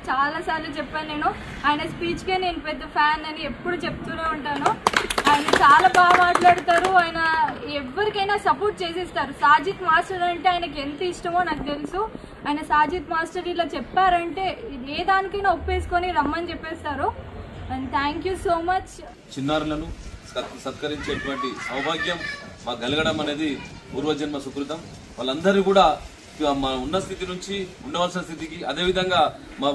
చాలా సార్లు చెప్పాను. నేను ఆయన స్పీచ్కే నేను పెద్ద ఫ్యాన్ అని ఎప్పుడు చెప్తూనే ఉంటాను. ఆయన చాలా బాగా మాట్లాడతారు. ఆయన ఎవరికైనా సపోర్ట్ చేసేస్తారు. సాజిద్ మాస్టర్ అంటే ఆయనకి ఎంత ఇష్టమో నాకు తెలుసు. ఆయన సాజిద్ మాస్టర్ ఇలా చెప్పారంటే ఏ దానికైనా ఒప్పేసుకొని రమ్మని చెప్పేస్తారు. And thank you so much. చిన్నారులను సత్కరించేటువంటి సౌభాగ్యం మాకు కలగడం అనేది పూర్వజన్మ సుకృతం. వాళ్ళందరూ కూడా ఉన్న స్థితి నుంచి ఉండవలసిన స్థితికి, అదేవిధంగా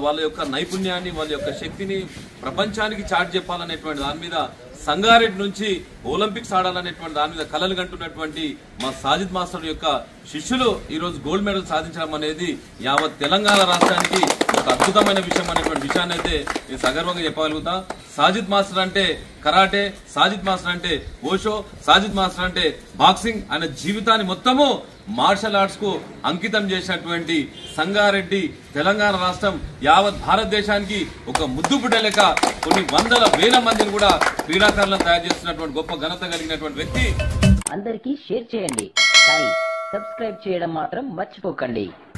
వాళ్ళ యొక్క నైపుణ్యాన్ని, వాళ్ళ యొక్క శక్తిని ప్రపంచానికి చాటి చెప్పాలనేటువంటి దాని మీద, సంగారెడ్డి నుంచి ఒలింపిక్స్ ఆడాలనేటువంటి దాని మీద కలలు కంటున్నటువంటి మా సాజిద్ మాస్టర్ యొక్క శిష్యులు ఈరోజు గోల్డ్ మెడల్ సాధించడం అనేది యావత్ తెలంగాణ రాష్ట్రానికి ఒక అద్భుతమైన విషయం అనేటువంటి విషయాన్ని అయితే నేను సగర్వంగా చెప్పగలుగుతా. సాజిద్ మాస్టర్ అంటే కరాటే, సాజిద్ మాస్టర్ అంటే ఓషో, సాజిద్ మాస్టర్ అంటే బాక్సింగ్. ఆయన జీవితాన్ని మొత్తము మార్షల్ ఆర్ట్స్ కు అంకితం చేసినటువంటి సంగారెడ్డి తెలంగాణ రాష్ట్రం యావత్ భారతదేశానికి ఒక ముద్దు బిడ్డ లెక్క కొన్ని వందల వేల మందిని కూడా క్రీడాకారులను తయారు చేస్తున్నటువంటి గొప్ప ఘనత కలిగినటువంటి వ్యక్తి. అందరికీ షేర్ చేయండి, కానీ సబ్స్క్రైబ్ చేయడం మాత్రం మర్చిపోకండి.